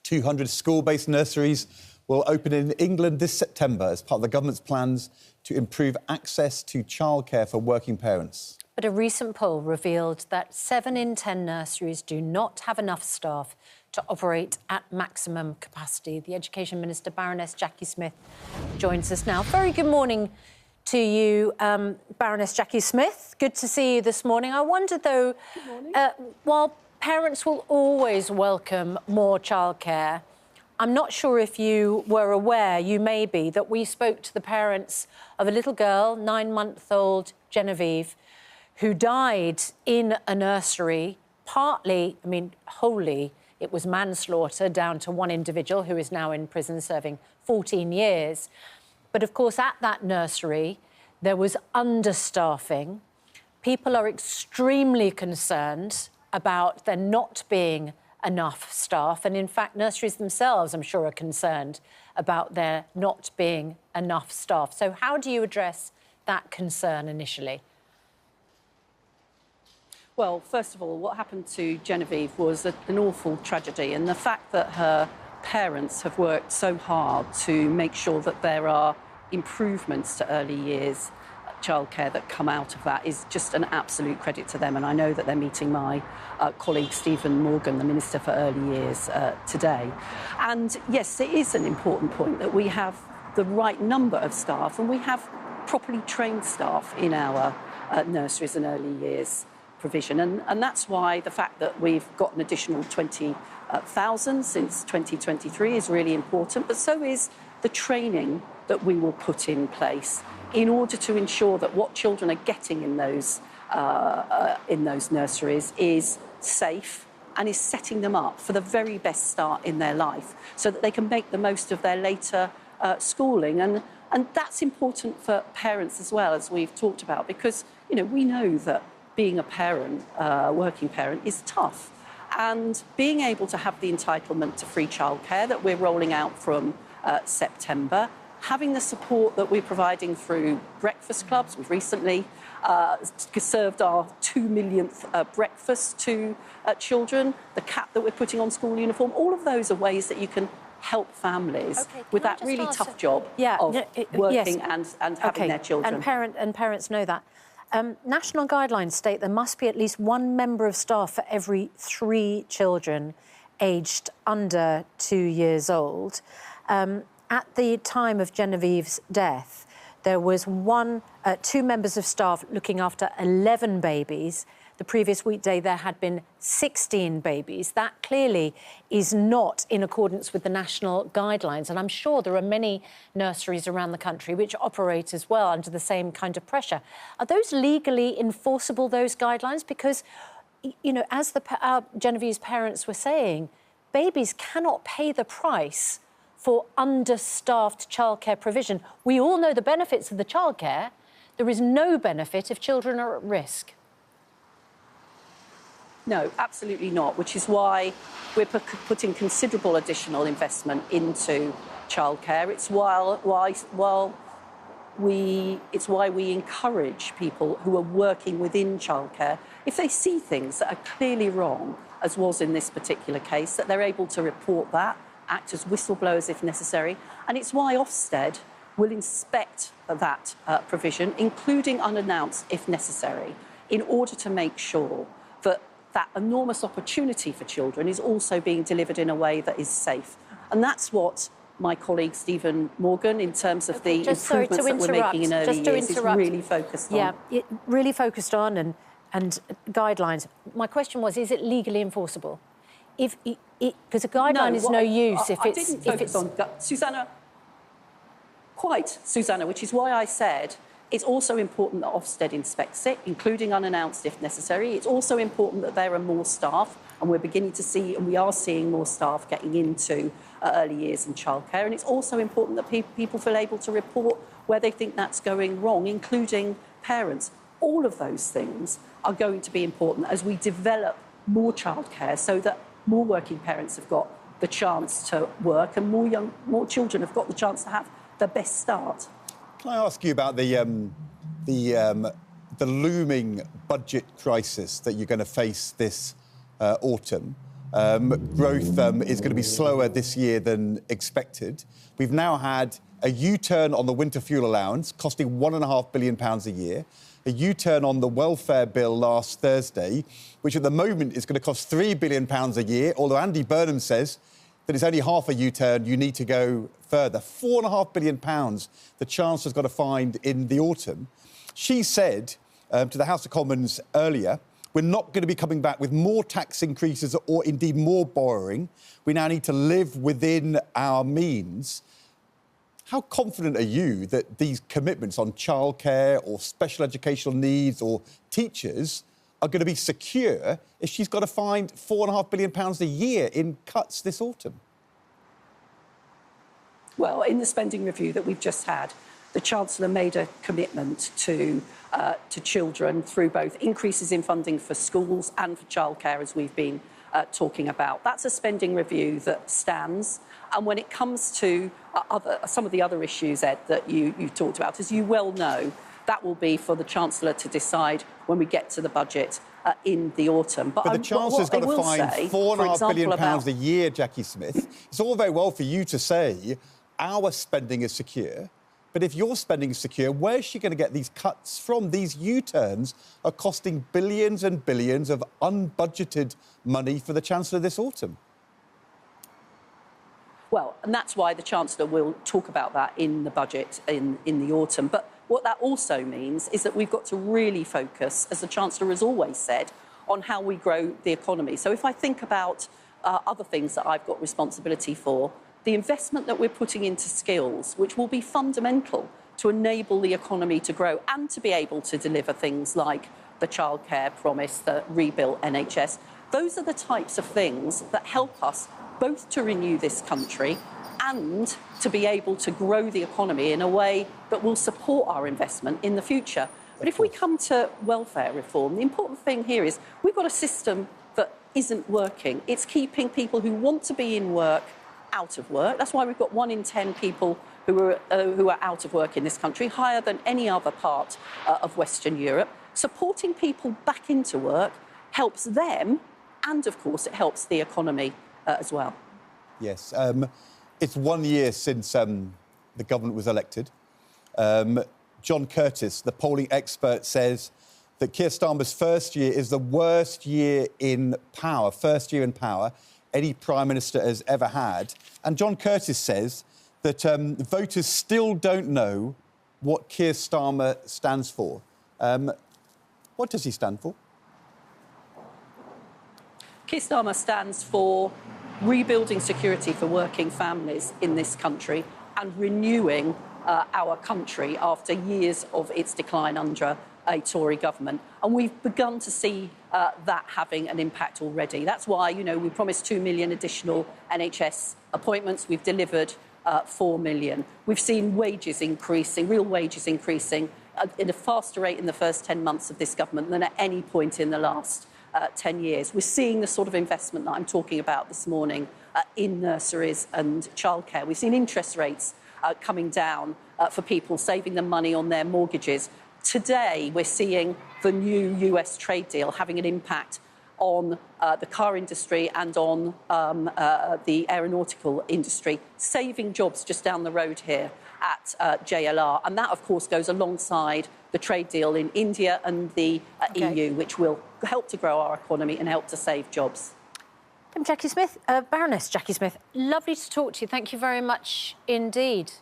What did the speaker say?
200 school-based nurseries will open in England this September as part of the government's plans to improve access to childcare for working parents. But a recent poll revealed that 7 in 10 nurseries do not have enough staff to operate at maximum capacity. The Education Minister, Baroness Jacqui Smith, joins us now. Very good morning to you, Baroness Jacqui Smith. Good to see you this morning. I wonder, though, while parents will always welcome more childcare, I'm not sure if you were aware, you may be, that we spoke to the parents of a little girl, 9-month-old Genevieve, who died in a nursery, partly, wholly, it was manslaughter down to one individual who is now in prison serving 14 years. But, of course, at that nursery, there was understaffing. People are extremely concerned about there not being enough staff. And, in fact, nurseries themselves, I'm sure, are concerned about there not being enough staff. So how do you address that concern initially? Well, first of all, what happened to Genevieve was an awful tragedy, and the fact that her parents have worked so hard to make sure that there are improvements to early years childcare that come out of that is just an absolute credit to them. And I know that they're meeting my colleague Stephen Morgan, the Minister for Early Years, today. And yes, it is an important point that we have the right number of staff and we have properly trained staff in our nurseries and early years provision. And that's why the fact that we've got an additional 20,000 since 2023 is really important, but so is the training that we will put in place in order to ensure that what children are getting in those nurseries is safe and is setting them up for the very best start in their life so that they can make the most of their later schooling. And that's important for parents as well, as we've talked about, because, you know, we know that being a parent, working parent, is tough. And being able to have the entitlement to free childcare that we're rolling out from September, having the support that we're providing through breakfast clubs. We've recently served our 2 millionth breakfast to children, the cap that we're putting on school uniform. All of those are ways that you can help families with that really tough job of working and having their children. And parents know that. National guidelines state there must be at least one member of staff for every 3 children aged under 2 years old. At the time of Genevieve's death, there was 2 members of staff looking after 11 babies. The previous weekday, there had been 16 babies. That clearly is not in accordance with the national guidelines. And I'm sure there are many nurseries around the country which operate as well under the same kind of pressure. Are those legally enforceable, those guidelines? Because, you know, as Genevieve's parents were saying, babies cannot pay the price for understaffed childcare provision. We all know the benefits of the childcare. There is no benefit if children are at risk. No, absolutely not, which is why we're putting considerable additional investment into childcare. It's why we encourage people who are working within childcare, if they see things that are clearly wrong, as was in this particular case, that they're able to report that, act as whistleblowers if necessary. And it's why Ofsted will inspect that provision, including unannounced if necessary, in order to make sure that that enormous opportunity for children is also being delivered in a way that is safe. And that's what my colleague Stephen Morgan, in terms of the improvements that we're making in early years, is really focused on. Yeah, really focused on and guidelines. My question was, is it legally enforceable? Because a guideline is no use if it's... I didn't focus on... Susanna, which is why I said it's also important that Ofsted inspects it, including unannounced if necessary. It's also important that there are more staff, and we're beginning to see, and we are seeing more staff getting into early years and childcare. And it's also important that people feel able to report where they think that's going wrong, including parents. All of those things are going to be important as we develop more childcare so that more working parents have got the chance to work and more children have got the chance to have the best start. Can I ask you about the looming budget crisis that you're going to face this autumn? Growth is going to be slower this year than expected. We've now had a U-turn on the winter fuel allowance, costing £1.5 billion a year, a U-turn on the welfare bill last Thursday, which at the moment is going to cost £3 billion a year, although Andy Burnham says that it's only half a U-turn, you need to go further. £4.5 billion the Chancellor's got to find in the autumn. She said to the House of Commons earlier, we're not going to be coming back with more tax increases or indeed more borrowing. We now need to live within our means. How confident are you that these commitments on childcare or special educational needs or teachers are going to be secure if she's got to find £4.5 billion a year in cuts this autumn? Well, in the spending review that we've just had, the Chancellor made a commitment to children through both increases in funding for schools and for childcare, as we've been talking about. That's a spending review that stands. And when it comes to some of the other issues, Ed, that you've talked about, as you well know, that will be for the Chancellor to decide when we get to the budget in the autumn. But the Chancellor's got to find £4.5 billion a year, Jacqui Smith. It's all very well for you to say our spending is secure, but if your spending is secure, where's she going to get these cuts from? These U-turns are costing billions and billions of unbudgeted money for the Chancellor this autumn. Well, and that's why the Chancellor will talk about that in the budget in the autumn. But what that also means is that we've got to really focus, as the Chancellor has always said, on how we grow the economy. So if I think about other things that I've got responsibility for, the investment that we're putting into skills, which will be fundamental to enable the economy to grow and to be able to deliver things like the childcare promise, the rebuilt NHS, those are the types of things that help us both to renew this country and to be able to grow the economy in a way that will support our investment in the future. But if we come to welfare reform, the important thing here is we've got a system that isn't working. It's keeping people who want to be in work out of work. That's why we've got 1 in 10 people who are out of work in this country, higher than any other part of Western Europe. Supporting people back into work helps them, and of course it helps the economy as well. Yes. It's 1 year since the government was elected. John Curtis, the polling expert, says that Keir Starmer's first year is the worst year in power, any Prime Minister has ever had. And John Curtis says that voters still don't know what Keir Starmer stands for. What does he stand for? Keir Starmer stands for rebuilding security for working families in this country and renewing our country after years of its decline under a Tory government. And we've begun to see that having an impact already. That's why, you know, we promised 2 million additional NHS appointments. We've delivered 4 million. We've seen wages increasing, real wages increasing at a faster rate in the first 10 months of this government than at any point in the last 10 years. We're seeing the sort of investment that I'm talking about this morning in nurseries and childcare. We've seen interest rates coming down for people, saving them money on their mortgages. Today, we're seeing the new US trade deal having an impact on the car industry and on the aeronautical industry, saving jobs just down the road here at JLR. And that, of course, goes alongside the trade deal in India and the EU, which will help to grow our economy and help to save jobs. Jacqui Smith, Baroness Jacqui Smith, lovely to talk to you. Thank you very much indeed.